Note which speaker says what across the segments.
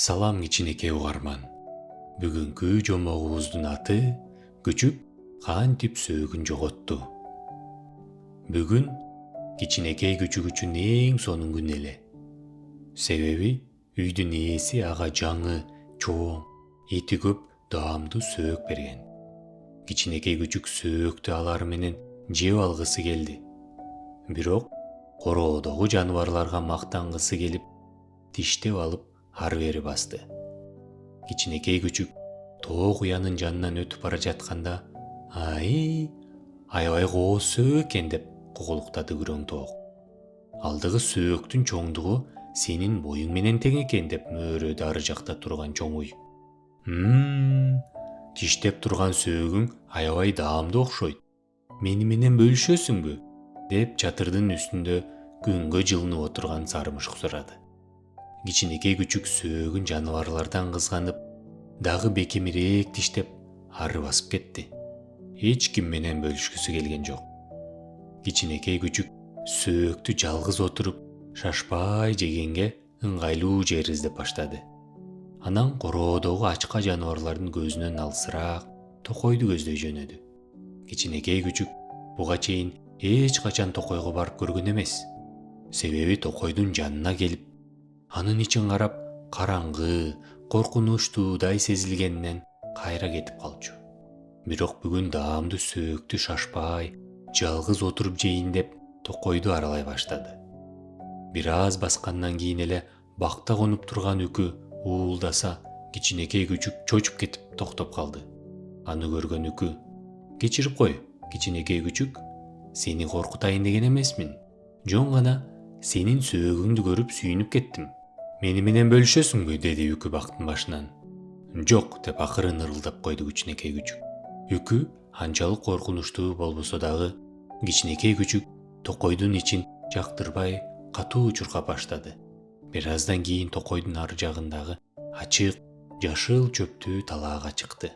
Speaker 1: Салам кичинекей угарман. Бүгүнкү жомогубуздун аты Күчүк кантип сөөгүн жоготту. Бүгүн кичинекей күчүк үчүн эң сонун күн эле. Себеби үйдүн ээси ага жаңы, чоң, эти көп даамдуу сөөк берген. Кичинекей күчүк сөөктү алар менен жеп алгысы келди. Бирок короодогу жаныбарларга мактангысы келип, тиштеп алып ары бери басты. Кичинекей күчүк тоо куянын жанынан өтүп бара жатканда, аябай кооз сөөк экен деп кукулуктады күрөң тоок. Алдыгы сөөктүн чоңдугу сенин боюң менен тең экен деп мөөрөдү ары жакта турган чоң уй. Тиштеп турган сөөгүң аябай даамдуу окшойт. Мени менен бөлүшөсүңбү? Деп чатырдын үстүндө күнгө жылынып отурган сары мушк сурады. Кичинекей күчүк сөөгүн жаныбарлардан кызганып, дагы бекемирээк тиштеп ары басып кетти. Эч ким менен бөлүшкүсү келген жок. Кичинекей күчүк сөөктү жалгыз отуруп, шашпай жегенге ыңгайлуу жер издеп баштады. Анан короодогу ачка жаныбарлардын көзүнөн алысыраак токойду көздөй жөнөдү. Кичинекей күчүк буга чейин эч качан токойго барып көргөн эмес. Себеби токойдун жанына келип, анын ичин карап, караңгы, коркунучтуудай сезилгенинен кайра кетип калчу. Бирок бүгүн даамдуу сөөктү шашпай, жалгыз отуруп жейин деп токойду аралай баштады. Бир аз баскандан кийин эле бакта конуп турган үкү уулдаса, кичинекей күчүк чочуп кетип токтоп калды. Аны көргөн үкү: "Кечирип кой, кичинекей күчүк, сени коркутайын деген эмесмин. Жөн гана сенин сөөгүңдү көрүп сүйүнүп кеттим. Мени менен бөлүшөсүңбү?" деди үкү бактын башынан. "Жок" деп акырын ырылдап койду кичинекей күчүк. Үкү анчалык коркунучтуу болбосо дагы, кичинекей күчүк токойдун ичин жактырбай катуу чуркап баштады. Бир аздан кийин токойдун ары жагындагы ачык, жашыл чөптүү талаага чыкты.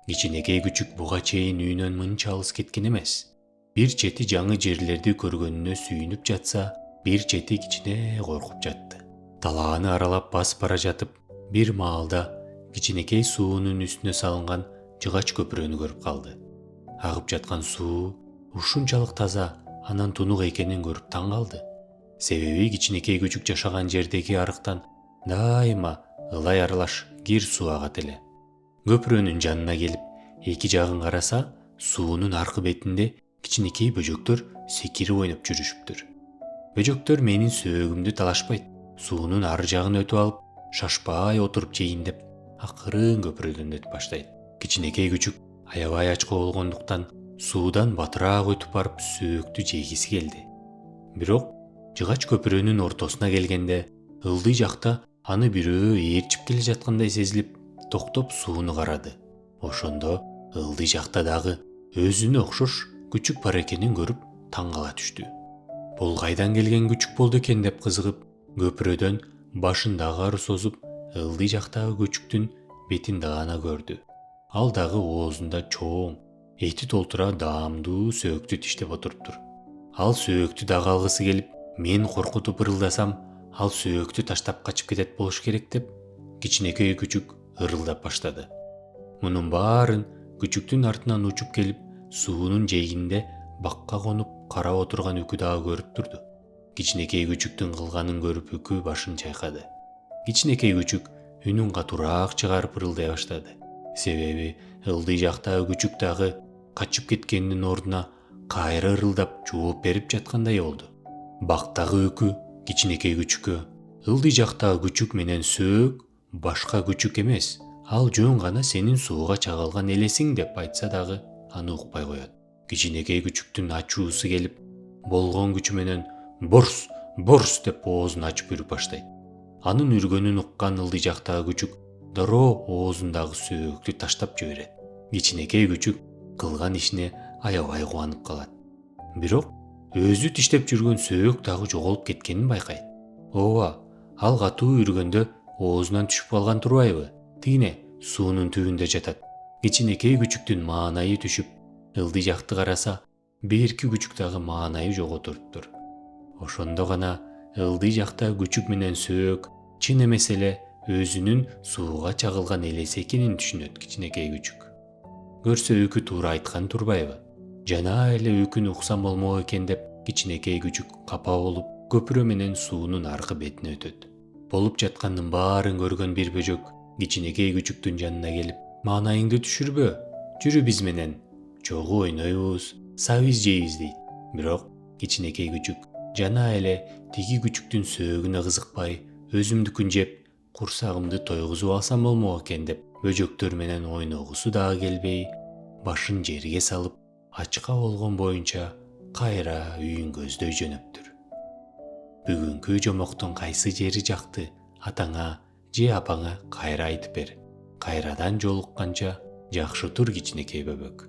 Speaker 1: Кичинекей күчүк буга чейин үйүнөн мынча алыс кеткен эмес. Бир чети жаңы жерлерди көргөнүнө сүйүнүп жатса, бир чети кичине коркуп жатты. Талааны аралап басып бара жатып, бир маалда кичинекей суунун үстүнө салынган жыгач көпүрөнү көрүп калды. Агып жаткан суу ушунчалык таза, анан тунук экенин көрүп таң калды. Себеби кичинекей күчүк жашаган жердеги арыктан дайыма ылай аралаш кир суу агат эле. Көпүрөнүн жанына келип, эки жагын караса, суунун аркы бетинде кичинекей бөжөктөр секирип ойноп жүрүшүптүр. Бөжөктөр менин сөөгүмдү талашпайт, суунун ары жагын өтүп алып, шашпай отуруп жейин деп акырын көпүрөдөн өтүп баштайт. Кичинекей күчүк аябай ачка болгондуктан суудан батыраак өтүп барып сөөктү жегиси келди. Бирок жыгач көпүрөнүн ортосуна келгенде, ылдый жакта аны бирөө ээрчип келе жаткандай сезилип, токтоп сууну карады. Ошондо ылдый жакта дагы өзүнө окшош күчүк бар экенин көрүп таң кала түштү. Бул кайдан келген күчүк болду экен деп кызыгып, көпүрөдөн башын дагы ары созуп, ылдый жактагы күчүктүн бетин гана көрдү. Ал дагы оозунда чоң, эти толтура даамдуу сөөктү тиштеп отуруптур. Ал сөөктү дагы алгысы келип, мен коркутуп ырылдасам, ал сөөктү таштап качып кетет болуш керек деп, кичинекей күчүк ырылдап баштады. Мунун баарын күчүктүн артынан учуп келип, суунун жээгинде бакка конуп карап отурган үкү дагы көрүп турду. Кичинекей күчүктүн кылганын көрүп үкү башын чайкады. Кичинекей күчүк үнүн катуураак чыгарып ырылдай баштады. Себеби ылдый жактагы күчүк дагы качып кеткенинин ордуна кайра ырылдап жооп берип жаткандай болду. Бактагы үкү кичинекей күчүккө: "Ылдый жактагы күчүк менен сөөк башка күчүк эмес, ал жөн гана сенин сууга чагылган элесиң" деп айтса дагы аны укпай коет. Кичинекей күчүктүн ачуусу келип, болгон күчү менен "Борс, борс" деп оозун ачып үрүп баштайт. Анын үргөнүн уккан ылдый жактагы күчүк дароо оозундагы сөөктү таштап жиберет. Кичинекей күчүк кылган ишине аябай кубанып калат. Бирок өзү тиштеп жүргөн сөөк дагы жоголуп кеткенин байкайт. Ооба, ал катуу үргөндө оозунан түшүп калган турбайбы? Тигине суунун түбүндө жатат. Кичинекей күчүктүн маанайы түшүп, ылдый жакты караса, берки күчүк дагы маанайы жоготуруптур. Ошондо гана ылдый жактагы күчүк менен сөөк чын эмес эле өзүнүн сууга чагылган элеси экенин түшүнөт кичинекей күчүк. Көрсө Өкү туура айткан турбайбы? Жана эле Өкүн уксам болмок экен деп кичинекей күчүк капа болуп көпүрө менен суунун аркы бетине өтөт. Болуп жаткандын баарын көргөн бир бөжөк кичинекей күчүктүн жанына келип, маанайыңды түшүрбө, жүрү биз менен, чогуу ойнойбуз, сабиз жейбиз дейт. Бирок кичинекей күчүк жана эле тиги күчүктүн сөөгүнө кызыкпай, өзүмдүкүн жеп, курсагымды тойгузуп алсам болмок экен деп бөжөктөр менен ойногусу дагы келбей, башын жерге салып, ачка болгон боюнча кайра үйүн көздөй жөнөптүр. Бүгүнкү жомоктун кайсы жери жакты атаңа же апаңа кайра айтып бер. Кайрадан жолукканча жакшы тур кичинекей бөбөк.